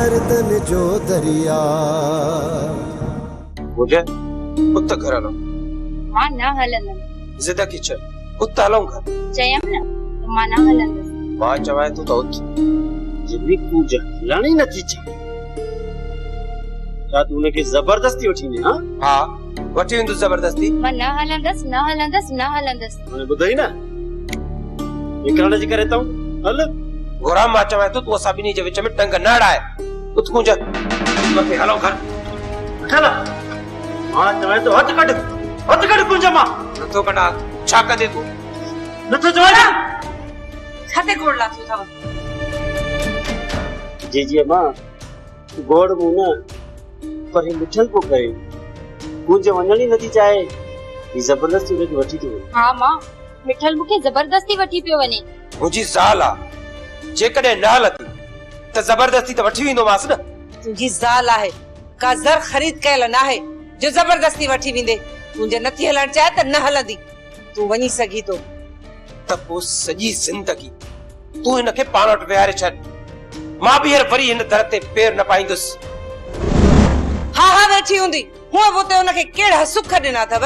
गर्दन जो दरिया। मुझे उत घर हलो। मां न हलंदम। जिद की चल उत हलूं घर। चयम न तो मां न हलंदस। मां चवाए तो उत जिनी पूजा लाणी नथी चे। क्या तूने की जबरदस्ती उठी ने? हां वठी इंदु जबरदस्ती। मां न हलंदस न हलंदस न हलंदस। मैंने बुधाई ना एकरण जी करे तो हल गोरा मां चवाए तो तू सभिनी जे विच में टंग न अड़ाए। उत कुंज मथे हलो घर चल। मां चवाए तो हथ कट कुंज मां नथो कटा। छा कंदे तू नथो चवाए छाते गोड़ लाथो था जी जी मां गोड़ मुना पर ही मिठल को करे कुंज वणणी नथी चाहे ई जबरदस्ती उनके वठी थी। हां मां मिठल मुके जबरदस्ती वठी पियो वने। मुजी ज़ाल आ जेकॾहिं न हलती त जबरदस्ती त वठी वेंदो मास न। तुझी ज़ाल आहे का ज़र खरीद कयल न आहे जो जबरदस्ती वठी वेंदे। तुझे नथी हलण चाहे त न हलंदी। तू वञी सघी तो त पो सॼी ज़िंदगी तू हिनखे पाण वटि विहारे छॾ। मां बि हींअर वरी हिन दर ते पेर न पाईंदुसि। हा हा वेठी हूंदी हूअं बि उते उनखे कहिड़ा सुख ॾिना अथव।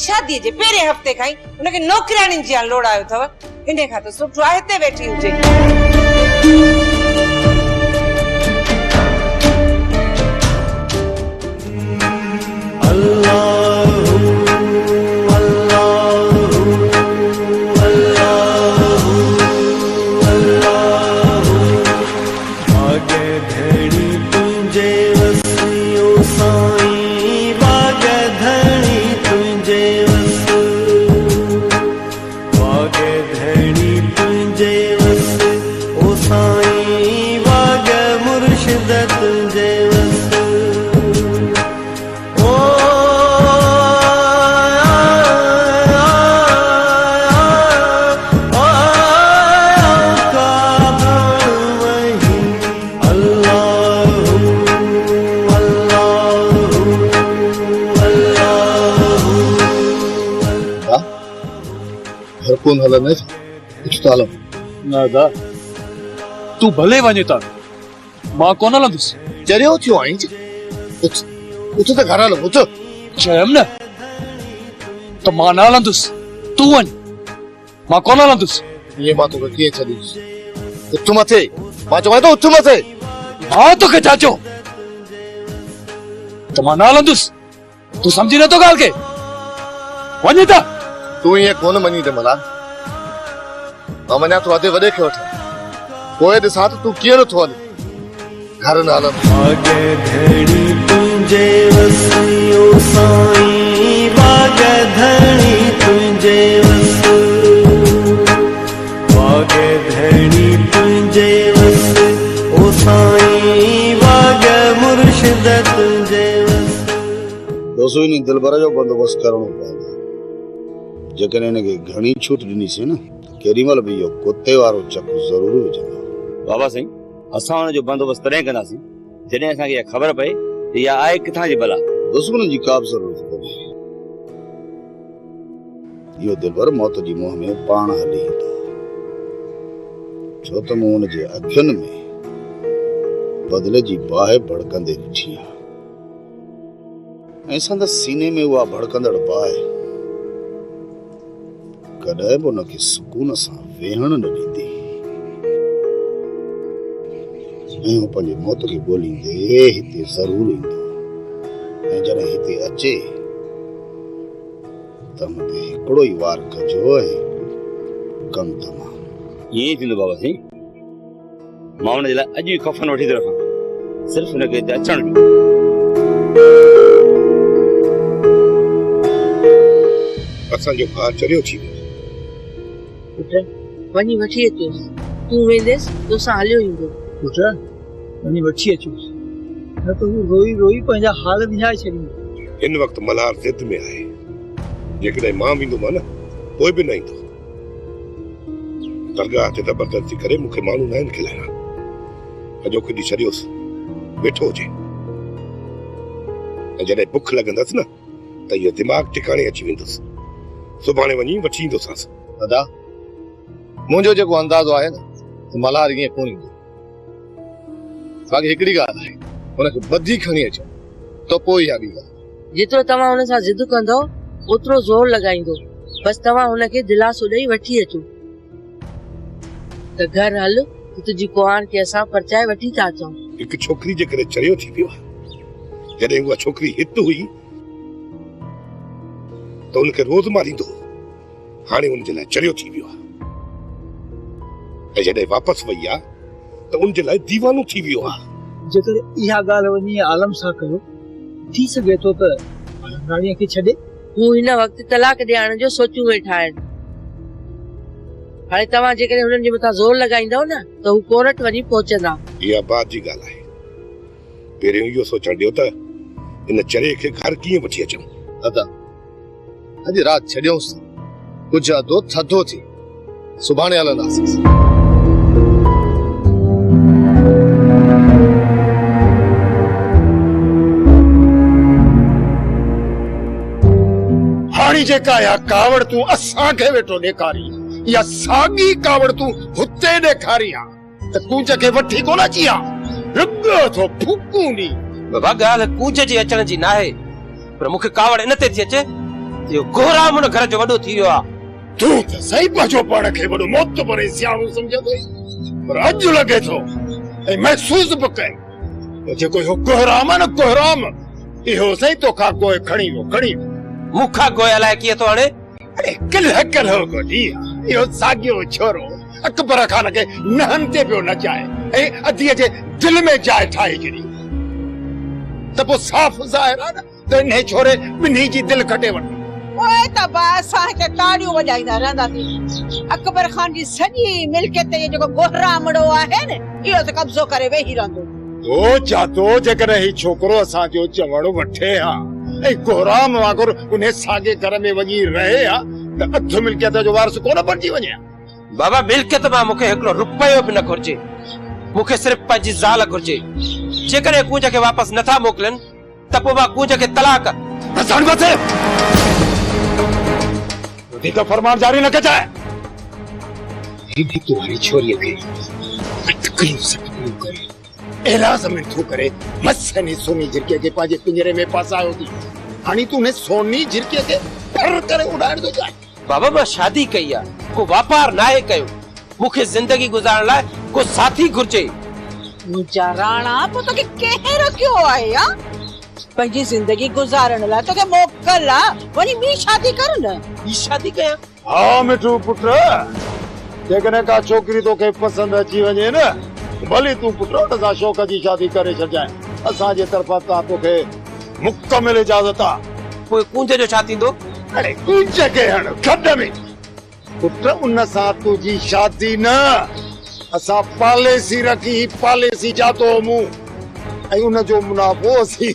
शादीअ जे पहिरें हफ़्ते खां ई उनखे नौकराणियुनि जी लोड़ायो अथव। इन खां त सुठो आहे हिते वेठी हुजे। कौन हलन है कुछ तालम ना दा तू भले वने ता मां कोन हलंदुस। चरियो थियो आई कुछ कुछ तो घर हलो कुछ चयम न तो मां न हलंदुस। तू वन मां कोन हलंदुस। ये बात तो के चली उठ मथे मां चवाए तो उठ मथे। मां तो के चाचो तो मां न हलंदुस। तू समझी न तो गाल के वने ता तू ये कोन मनी दे मला मना तो आदे वडे के वठा कोई दिसा तो तू किए न थो हल घर न हल। आगे धणी तुझे वसियो साईं बागे धणी तुझे वस। बागे धणी तुझे वस ओ साईं बागे मुर्शिद तुझे वस। दोसो इन दिलबर जो बंदोबस्त करणो पवे जेकॾहिं इनखे घणी छूट ॾिनी से न केॾी महिल बि इहो कुते वारो चकु ज़रूर विझंदो। बाबा साईं असां हुनजो बंदोबस्त तॾहिं कंदासीं जॾहिं असांखे इहा ख़बर पए त इहा आहे किथां जी भला। दुश्मन जी का बि ज़रूरत कोन्हे। इहो दिलबर मौत जी मुंहं में पाण हली ईंदो छो त मूं हुनजे अखियुनि में बदिले जी बाहि भड़कंदे ॾिठी आहे ऐं संदसि सीने में उहा भड़कंदड़ बाहि कॾहिं बि उनखे सुकून सां वेहण न ॾींदी ऐं पंहिंजे मौत खे ॻोल्हींदे हिते ज़रूर ईंदो ऐं जॾहिं हिते अचे त हुनते हिकिड़ो ई वार कजो ऐं कमु तमामु ईअं ई थींदो बाबा साईं। मां हुनजे लाइ अॼु ई कफ़न वठी थो रखां सिर्फ़ु हुनखे हिते अचण ॾियो। असांजो भाउ चरियो थी वियो पुट वञी वठी अचोस। तू वेंदेस तो सां हलियो ईंदो। पुट वनी वठी अचोस न तो रोई रोई पंहिंजा हाल विञाए छॾींदो। इन वक्त मल्हार ज़िद में आहे जेकॾहिं मां वेंदुमि न पोइ बि न ईंदो। दरगाह ते ज़बरदस्ती करे मूंखे माण्हू न आहिनि खिलाइणा। अॼो कॾहिं छॾियोसि वेठो हुजे ऐं जॾहिं बुख लॻंदसि न त इहो दिमाग़ टिकाणे अची वेंदुसि। सुभाणे वञी वठी ईंदोसांसि। दादा मुंहिंजो जेको अंदाज़ो आहे न त मल्हार ईअं कोन ईंदो। बाक़ी हिकिड़ी ॻाल्हि आहे हुनखे बधी खणी अचो त पोइ इहा बि ॻाल्हि जेतिरो तव्हां हुन सां ज़िद कंदो ओतिरो ज़ोर लॻाईंदो बसि तव्हां हुनखे दिलासो ॾेई वठी अचो त घर हल तुंहिंजी कुंवार खे असां परचाए वठी था अचूं। हिकु छोकिरी जे करे चरियो थी पियो आहे जॾहिं उहा छोकिरी हिते हुई त हुनखे रोज़ मारींदो हाणे हुनजे लाइ चरियो थी वियो आहे ऐं जॾहिं वापसि वई आहे त उनजे लाइ दीवानो थी वियो आहे। जेकर इहा ॻाल्हि वञी आलम सां कयो थी सघे थो त राणीअ खे छॾे हू हिन वक़्तु तलाक ॾियण जो सोचियूं वेठा आहिनि। हाणे तव्हां जेकॾहिं हुननि जे मथां ज़ोर लॻाईंदव न त हू कोर्ट वञी पहुचंदा। इहा बात जी ॻाल्हि आहे पहिरियों इहो सोचण ॾियो त इन चरे खे घर कीअं वठी अचूं। दादा अॼु राति छॾियोसि कुझु अधो थधो थी सुभाणे हलंदासीं। हाणी जेका इहा कावड़ तूं असांखे वेठो ॾेखारी इहा साॻी कावड़ तूं हुते ॾेखारी आहे त कूंज खे वठी कोन अची आहे रुॻो थो फूकूं नी। बाबा ॻाल्हि कूंज जे अचण जी न आहे पर मूंखे कावड़ इन ते थी अचे इहो गोराम हुन घर जो वॾो थी वियो आहे। तूं त सही पंहिंजो पाण खे वॾो मौत भरे सियाणो सम्झंदो पर अॼु लॻे थो ऐं महसूस बि कई जेको इहो कोहराम आहे न कोहराम इहो सही तोखां गोए खणी वियो मूंखां गोए लाइ कीअं थो हाणे कल्ह गोॾी इहो साॻियो छोरो अकबर खान खे नहन ते पियो नचाए ऐं अधीअ जे दिलि में जाइ ठाहे छॾी त पोइ साफ़ ज़ाहिर आहे न त इन छोरे ॿिन्ही जी दिलि कटे वठी। ओए त असांखे ताड़ियूं वॼाईंदा रहंदासीं। अकबर खान जी सॼी मिल्कियत ते जेको गोहरामड़ो आहे न इहो त कब्ज़ो करे वेही रहंदो। ओ जातो जेकॾहिं ही छोकिरो असांजो चवण वठे हा ऐं गोहराम वांगुरु उन साॻे घर में वञी रहे हा त अधु मिल्कियत जो वारस कोन बणिजी वञे। बाबा मिल्कियत मां मूंखे हिकिड़ो रुपयो बि न घुर्जे मूंखे सिर्फ़ु पंहिंजी ज़ाल घुर्जे। जेकॾहिं कूंज खे वापसि नथा मोकिलनि त पोइ मां कूंज खे तलाक वधीक फरमान जारी न कजाए। दीदी तुम्हारी छोरीअ खे अटकलियूं सटकलियूं करे एलाज़ में थू करे मसनी सोनी झिरके खे पंहिंजे पिंजरे में फसायो थी हाणे तूं ने सोनी झिरके खे फर करे उड़ाइण थो चाहे। बाबा मां शादी कई आहे को वापार नाहे कयो मूंखे ज़िंदगी गुज़ारण लाइ को साथी घुर्जे। मुंहिंजा राणा पोइ तोखे कंहिं रखियो आहे या पंहिंजी ज़िंदगी गुज़ारण लाइ तोखे मोकल आहे वञी ॿी शादी कर न। ॿी शादी कयां? हा मिठू पुट जेकॾहिं का छोकिरी तोखे पसंदि अची वञे न भली तूं पुट उन सां शौक़ जी शादी करे छॾजांइ असांजे तरफ़ां तोखे मुकमिल इजाज़त आहे। पोइ कूंज जो छा थींदो? अरे कूंज खे हण खॾ में पुट उन सां तुंहिंजी शादी न असां पॉलिसी रखी पॉलिसी जातो मूं ऐं उन जो मुनाफ़ो असीं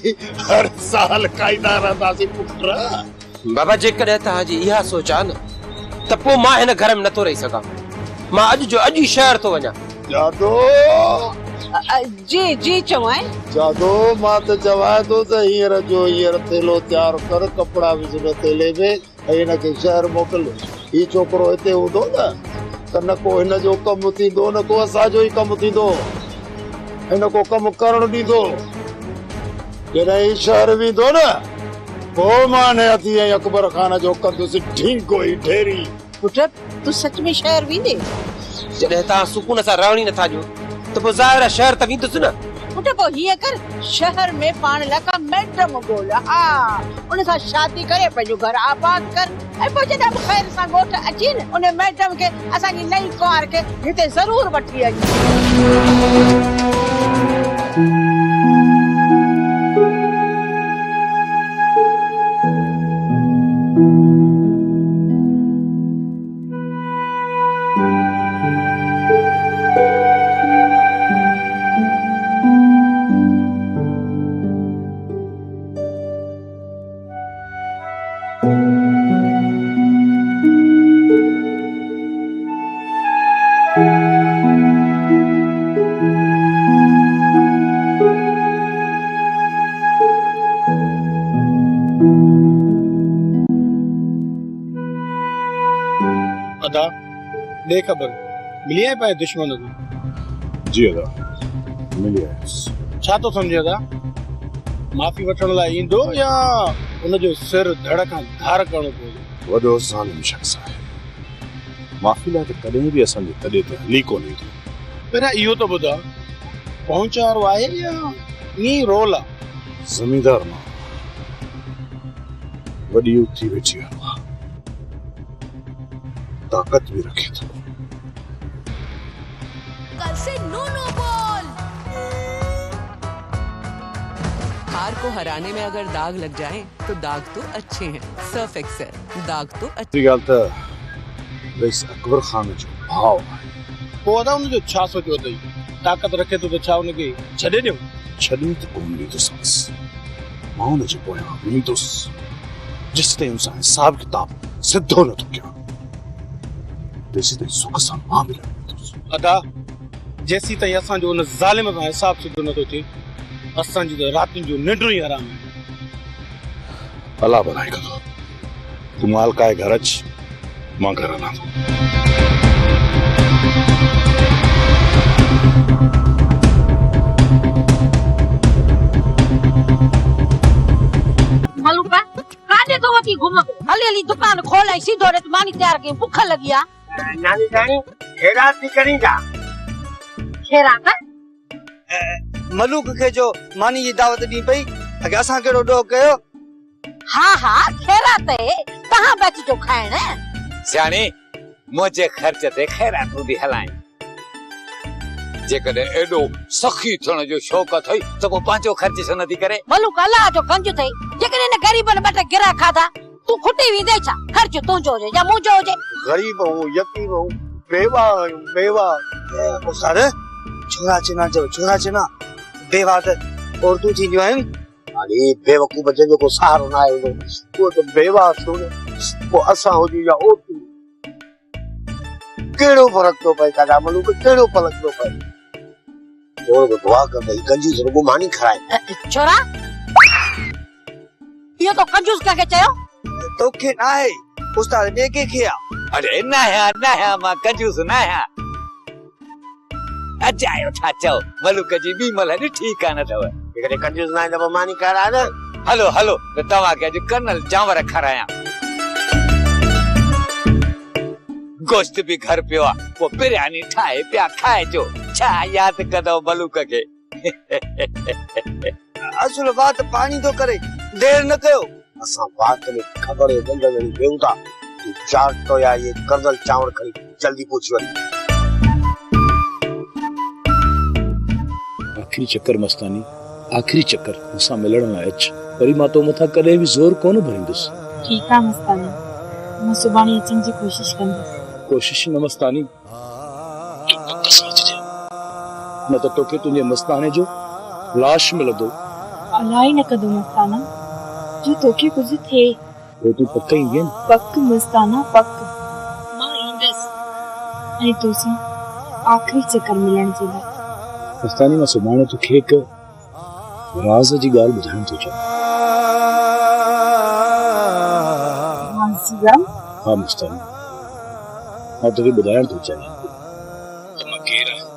हर साल खाईंदा रहंदासीं पुट। बाबा जेकॾहिं तव्हांजी इहा सोच आहे न त पोइ मां हिन घर में नथो रही सघां। मां अॼु जो अॼु ई शहर थो वञा। जादो जी जी चवां जादो मां त चवां थो त हींअर थेलो तयारु कर कपिड़ा विझ न थेले में ऐं हिनखे शहर मोकिल। ही छोकिरो हिते हूंदो न त न को हिन जो कमु थींदो न को असांजो ई कमु थींदो हिन को कमु करणु ॾींदो। जॾहिं ही शहर वेंदो न पोइ मां हथी ऐं अकबर खान जो कंदुसि ढींगो ई ढेरी। पुट तूं सच में शहर वेंदे? जॾहिं तव्हां सुकून सां रहण ई नथा ॾियो त पोइ ज़ाहिर आहे शहर त वेंदुसि न। पुट पोइ हीअं कर शहर में पाण लाइ का मैडम ॻोल्ह हा उन सां शादी करे पंहिंजो घर आबाद कर ऐं पोइ जॾहिं बि ख़ैर सां ॻोठ अची न उन मैडम खे असांजी नई कुंवार खे हिते ज़रूर वठी अच। अदा दे खबर मिली है पाए दुश्मनों को? जी अदा मिली आयुसि। छा तो समझेगा माफ़ी वठण लाइ ईंदो या उनजो सिर धड़ खां धार करणो पवंदो? वॾो ज़ालिम शख़्स आहे, माफ़ी लाइ त कॾहिं बि असांजे तॾे ते हली कोन ईंदो। पहिरियां इहो त ॿुधा पहुचारो आहे या ईअं रोल आहे? ज़मींदार मां वॾी उथी वेठी आहे, ताक़त भी रखे थो। कल से नो बॉल। हार को हराने में अगर दाग लग जाए तो दाग तो अच्छे हैं। सर्फ एक्सेल दाग तो अच्छे। ॻाल्हि त रईस अकबर खान जो भाव आहे। पोइ अदा उनजो छा सोचियो अथई? ताक़त रखे थो त छा उनखे छॾे ॾियूं? छॾी त कोन ॾींदुसि, मां उनजे पोयां वेंदुसि जेसि ताईं उनसां हिसाब किताब सिधो नथो कयां, तेसि ताईं सुख सां मां मिलंदुसि। अदा जेसी ताईं असांजो उन ज़ालिम सां हिसाब सिधो नथो थिए असांजी त रातियुनि जो निंड ई हराम आहे। अला भलाई कंदो, तूं मालकाए घर अच, मां घर हलां थो। मलूका काॾे तो वठी घुम हली हली दुकान खोलाई सीधो रे मानी तैयार कई भूख लगी आ। नानी जानी खेरात थी करींदा खेरात मलूक खे जो मानी जी दावत दी पई अगे असां केड़ो डो कयो। हाँ खेरात है कहां बच जो खाइण सियाणी मुझे खर्च ते खैरात भी हलाई जेकॾहिं एडो सखी थियण जो शौक़ अथई त पोइ पंहिंजो ख़र्च छो नथी करे। मलूक अल्लाह जो कंज थई जेकॾहिं न गरीबन बट गिरा खाधा तू खुटी वी छा खर्च तुंजो हुजे या मुंजो हुजे। गरीब हूं यतीम हूं बेवा सर छोरा चना जो छोरा चना बेवा त औरतूं थींदियूं आहिनि। अरे बेवकूफ जंहिंजो को सहारो न आहे उहो त बेवा थोरो पोइ असां हुजूं या औरतूं कहिड़ो फर्क थो पए काॾा मलूक कहिड़ो फर्क थो पए। और दुआ कर भाई कंजूस रुगो मानी खाए छोरा यो तो कंजूस का के चयो तोखे ना है उस्ताद ने के किया। अरे ना मां कंजूस ना है अजायो छा चओ मलूक जी बी मल ठीक आ न तव एकरे कंजूस ना है मानी करा न। हलो त तव्हां के अॼु कर्नल चांवर खारायां गोश्त भी घर पियो आ वो बिरयानी ठाए पिया खाए जो छा याद कदो मलूक के। असुल बात पानी तो करे देर न कयो असां बात में खबर है गंदगणी बेउता तू चाट तो या ये कर्नल चांवर खरी जल्दी पूछ वरी। आखिरी चक्कर मस्तानी आखिरी चक्कर असां मिलण लाइ अच, वरी मां तो मथां कॾहिं बि ज़ोर कोन भरींदुसि। ठीक आ मस्तानी मां सुभाणे अचण जी कोशिश कंदसि। कोशिश न मस्तानी न त तोखे तुंहिंजे मस्ताने जो लाश मिलंदो। अलाही न कदो मस्ताना जो तोखे कुछ थे वो तू पक ईंदी न पक मस्ताना पक मां ईंदसि ऐं तोसां आखिरी चक्कर मिलण जे लाइ। मस्तानी मां सुभाणे तोखे हिकु राज़ जी ॻाल्हि ॿुधाइण थो चाहियां। हा मस्तानी मां तोखे ॿुधाइण थो चाहियां त मां केरु आहियां,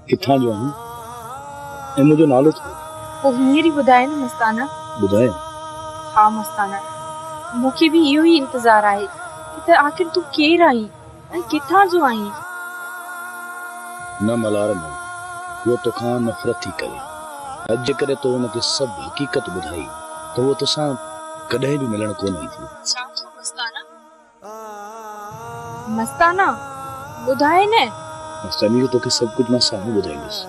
किथां जो आहियां ऐं मुंहिंजो नालो छा आहे। पोइ हींअर ई ॿुधाए न मस्ताना। ॿुधाए? हा मस्ताना मूंखे बि इहो ई इंतज़ार आहे त आखिर तूं केरु आहीं ऐं किथां जो आहीं। न मलार न वो तोखां नफ़रत थी करे अॼु जेकॾहिं तो हुनखे सभु हक़ीक़त ॿुधाई त उहो तोसां कॾहिं बि मिलण कोन ईंदी। मस्ताना ॿुधाए न। मस्तानी जो तोखे सभु कुझु मां साम्हूं ॿुधाईंदुसि,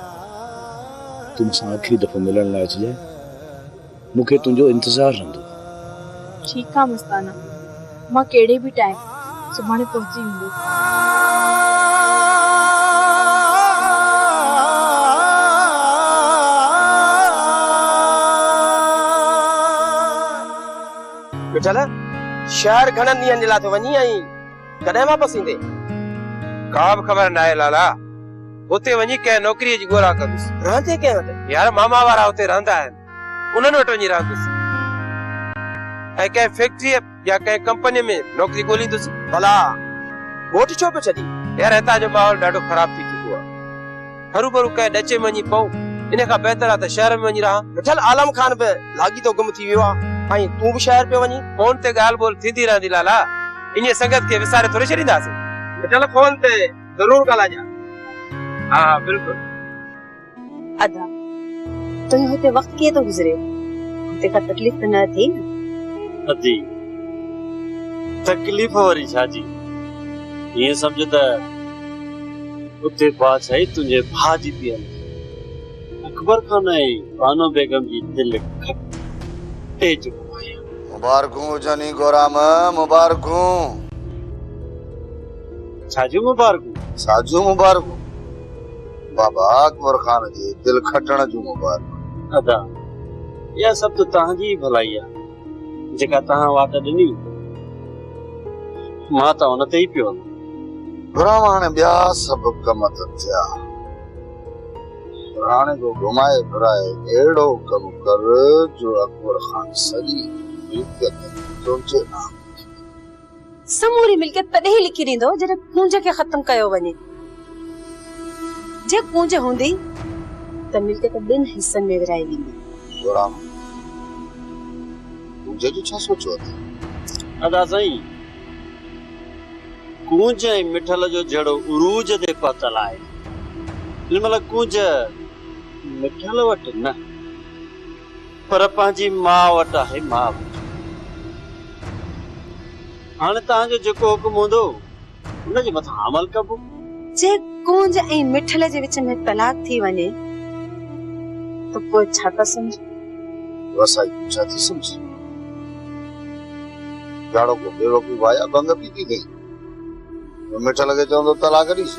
तूं मूंसां आख़िरी दफ़ो मिलण लाइ अचिजांइ, मूंखे तुंहिंजो इंतज़ारु रहंदो। ठीकु आहे मस्ताना मां कहिड़े बि टाइम सुभाणे पहुची वेंदुसि। चल शहर घणनि ॾींहंनि जे लाइ थो वञी आई कॾहिं वापसि ईंदे का बि ख़बर न आहे लाला। हुते वञी कंहिं नौकरीअ जी ॻोल्हा कंदुसि। रहंदे कंहिं वटि? यार मामा वारा हुते रहंदा आहिनि उन्हनि वटि वञी रहंदुसि ऐं कंहिं फैक्ट्रीअ या कंहिं कंपनीअ में नौकरी ॻोल्हींदुसि। भला ॻोठ छो पियो छॾी? यार हितां जो माहौल ॾाढो ख़राब थी चुको आहे। हरू भरू कहे डचे वञी पऊ इन खां बहितर आहे त शहर में वञी रहां। मिठल आलम खान पे लागी तो गुम थी वियो आहे ऐं तूं बि शहर पे वञी। फोन ते ॻाल्हि ॿोल थींदी रहंदी लाला, इन संगत खे विसारे थोरे छॾींदासीं। मिठल फोन ते ज़रूर ॻाल्हाइजां। हा बिल्कुलु। अदा तुझे होते वक्त कीअं थो गुज़रे? हुते का तकलीफ़ त न थी न? अदी तकलीफ़ वरी छाजी? ये समझ त उते बादशाही तुंहिंजे भाउ जी पई हले। अकबर खान ऐं बानो बेगम जी दिलि खटे चुको आहे। मुबारकूं हुजनि गोराम, मुबारकूं। छाजू मुबारकूं? साजू मुबारकूं। बाबा अकबर खान जी दिल खटण जूं मुबारकूं। अदा इहा सभु त तव्हांजी भलाई आहे, जेका तव्हां वाट ॾिनी मां त हुन ते ई पियो हलां। गुराम हाणे ॿिया सभु कम त थिया, हाणे को घुमाए फिराए अहिड़ो कमु कर जो अकबर खान सॼी मिल्कियत सोचे ना। समूरी मिल्कियत तॾहिं ई लिखी ॾींदो जॾहिं कूंज खे ख़त्म कयो वञे। जे कूंज हूंदी त मिल्कियत ॿिनि हिस्सनि में विराई वेंदी। गुराम कूंज जो छा सोचो अथई? अदा साईं, कूंज ऐं मिठल जो जहिड़ो उरूज ते पतल आहे। हिनमहिल कूंज मिठल वटि न, पर पंहिंजी माउ वटि आहे। माउ वटि हाणे तव्हांजो जेको हुकुम हूंदो हुनजे मथां अमल कबो। जे कूंज ऐं मिठल जे विच में तलाक थी वञे त पोइ छा था सम्झ? वसाई छा थी सम्झ? जाड़ो को बेवकूफ आया भंग पी थी गई तो मिठल के चवंदो तलाक ॾीस।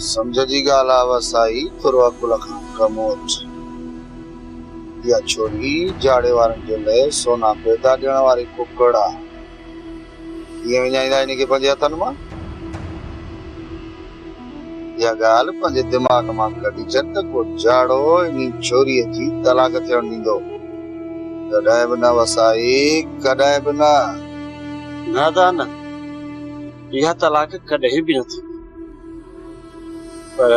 समझ जी ॻाल्हि आहे वसाई, थोरो अकुल खां कम वठ। इहा छोरी जाड़े वारनि जे लाइ सोना पैदा ॾियण वारी कुकड़ आहे। ईअं विञाईंदा इन खे पंहिंजे हथनि मां? इहा ॻाल्हि पंहिंजे दिमाग़ मां कढी छॾ त को जाड़ो इन छोरीअ जी तलाक थियण ॾींदो? कॾहिं बि न वसाई, कॾहिं बि न। नादा न, इहा तलाक कॾहिं बि न थी। पर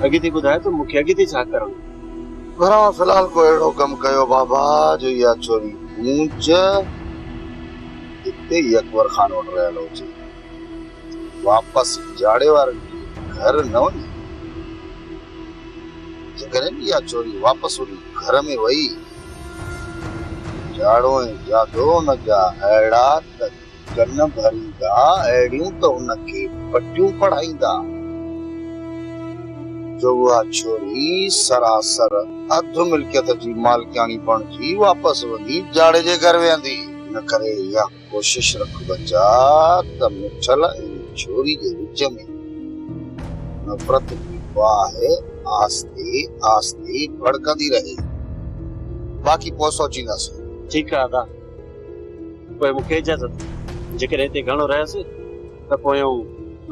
अॻिते ॿुधाए त मूंखे अॻिते छा करणो? घरां फिलहाल को अहिड़ो कमु कयो बाबा जो इहा छोरी कूंज हिते ई अकबर खान वटि रहियल हुजे, वापसि जाड़े वारनि घर न वञे। जेकॾहिं इहा छोरी वापसि वरी घर में वई, जाड़ो ऐं जादो हुनजा अहिड़ा त कन भरींदा, अहिड़ियूं त हुनखे पटियूं पढ़ाईंदा जो उहा छोरी सरासर अधु मिल्कियत जी मालिकाणी बणिजी वापसि वञी जाड़े जे घर वेंदी। इन करे इहा कोशिश रख बचा त मिठल ऐं छोरी जे विच में नफ़रत की बाहि आस्ते आस्ते भड़कंदी रहे। बाक़ी पोइ सोचींदासीं। ठीकु आहे अदा, पोइ मूंखे इजाज़त। जेकॾहिं हिते घणो रहियसि त पोइ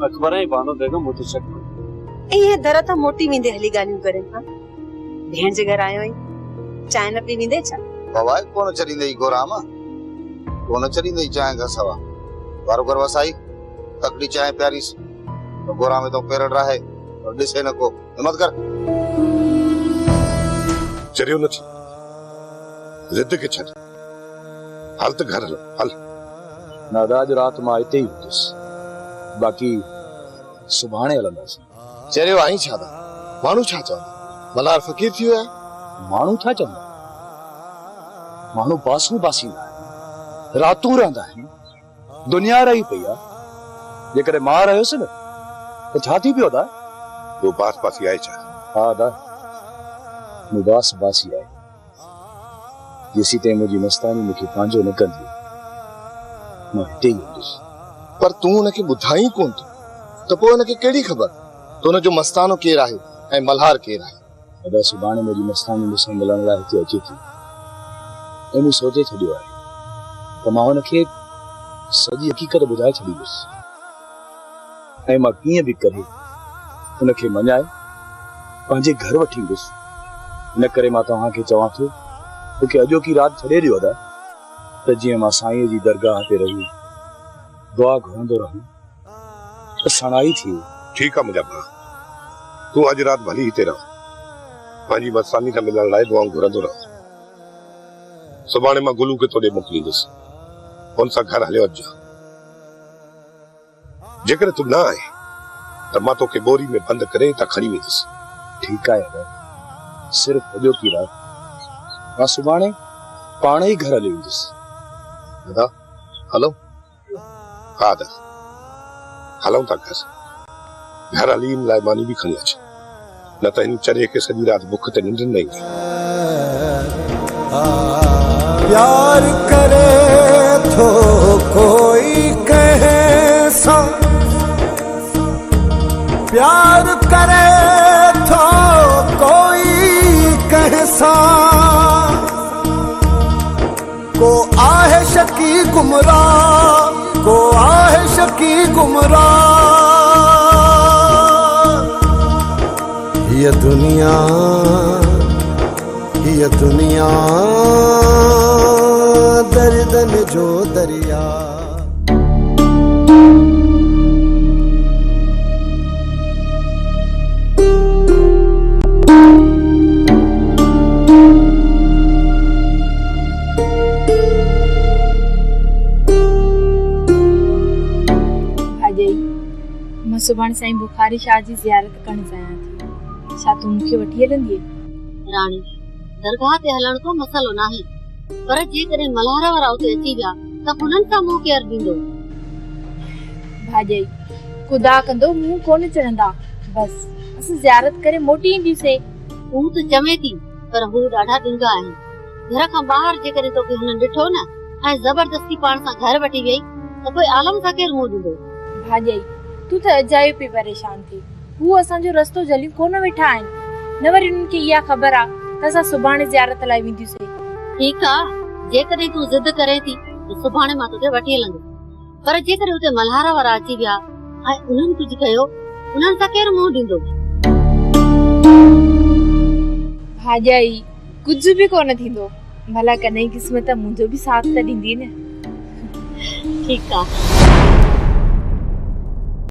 अकबर ऐं बानो बेगम मूं ते शक कयो। इहे दर त मोटी वेंदे हली ॻाल्हियूं करे। भेण जे घर आयो आहीं, चांहि न पी वेंदे छा? बाबा कोन छॾींदई गोराम, कोन छॾींदई चांहि खां सवा। वारो कर वसाई, तकड़ी चांहि प्यारीस तो गोरा में तो पेरड़ रहा है और ॾिसे न को। हिम्मत कर। चरियो न थी, जिद के छॾ, हल त घर हलो, हल। नादाज रात मां हिते ई हूंदुसि, बाक़ी सुभाणे हलंदासीं। चरियो आई छा था? माण्हू छा चवंदा? मल्हार फ़कीर थी वियो आहे। माण्हू छा चवंदा? माण्हू बासूं बासींदा आहिनि, रातूं रहंदा आहिनि, दुनिया रही पई आहे। जेकॾहिं मां रहियुसि न त छा थी पियो? वो बास बासी आहे छा? हा दा, मुबास बासी आहे। जेसी ताईं मुंहिंजी मस्तानी मूंखे पंहिंजो न कंदी, मां हिते ई हूंदुसि। पर तूं हुनखे ॿुधाई कोन थो, त पोइ हुनखे कहिड़ी ख़बर त हुनजो मस्तानो केरु आहे ऐं मल्हार केरु आहे? अदा सुभाणे मुंहिंजी मस्तानी मूंसां मिलण लाइ हिते अचे थी, ऐं मूं सोचे छॾियो आहे त मां हुनखे सॼी हक़ीक़त ॿुधाए छॾींदुसि, ऐं मां कीअं बि करे हुनखे मञाए पंहिंजे घर वठी ईंदुसि। इन करे मां तव्हांखे चवां थो, मूंखे अॼोकी राति छॾे ॾियो अदा, त जीअं मां साईं जी दरगाह ते रही दुआ घुरंदो रहां तो सणाई थी। ठीक है मुझा भाउ, तू अज रात भली हिते रहो, पंहिंजी मस्तानी सां मिलण लाइ दुआऊं घुरंदो रहो। सुभाणे मां गुलू खे तोॾे मोकिलींदुसि, हुन सां घर हलियो अचिजो। जेकर तू न आहे त मां तोखे बोरी में बंदि करे त खणी वेंदुसि। ठीक है यार, सिर्फ हजो की रात मां सुभाणे पाण ही घर हली वेंदुसि। दादा हलो। हा दादा हलूं था घर। घर हली इन लाइ मानी बि खणी अच, न त हिन चरे खे सॼी राति बुख ते निंड न ईंदी। प्यार करे थो कोई कैसा, प्यार करे थो कोई कैसा, को आहे शकी गुमराह, को आहे शकी गुमराह। ये दुनिया दर्दन जो दरिया। मां सुभाणे साईं बुखारी शाह जी ज़ियारत करण चाहियां थी, छा तूं मूंखे वठी हलंदी? राणी, दरगाह ते हलण को मसलो नाही, पर जेकॾहिं मल्हार वारा उते अची विया त हुननि सां मुंहुं केरु ॾींदो? भाॼई खुदा कंदो मुंहुं कोन चढ़ंदा, बस असां ज़ियारत करे मोटी ईंदीसीं। तूं त चवे थी, पर हू ॾाढा ॾिंगा आहिनि। घर खां ॿाहिरि जेकॾहिं तोखे हुननि ॾिठो न ऐं ज़बरदस्ती पाण सां घर वठी वई त पोइ आलम सां केरु मुंहुं ॾींदो? भाॼई तूं त अजायो पई परेशान थी, हू असांजो रस्तो जलियूं कोन वेठा आहिनि, न वरी उन्हनि खे इहा ख़बर आहे त असां सुभाणे ज़ियारत लाइ वेंदियूंसीं। ठीकु आहे, जेकॾहिं तूं ज़िद करे थी त सुभाणे मां तोखे वठी हलंदुसि, पर जेकॾहिं उते मल्हार वारा अची विया ऐं उन्हनि कुझु कयो, उन्हनि सां केरु मुंहुं ॾींदो? भाॼई कुझु बि कोन थींदो, भला कॾहिं क़िस्मत मुंहिंजो बि साथ त ॾींदी न। ठीकु आहे।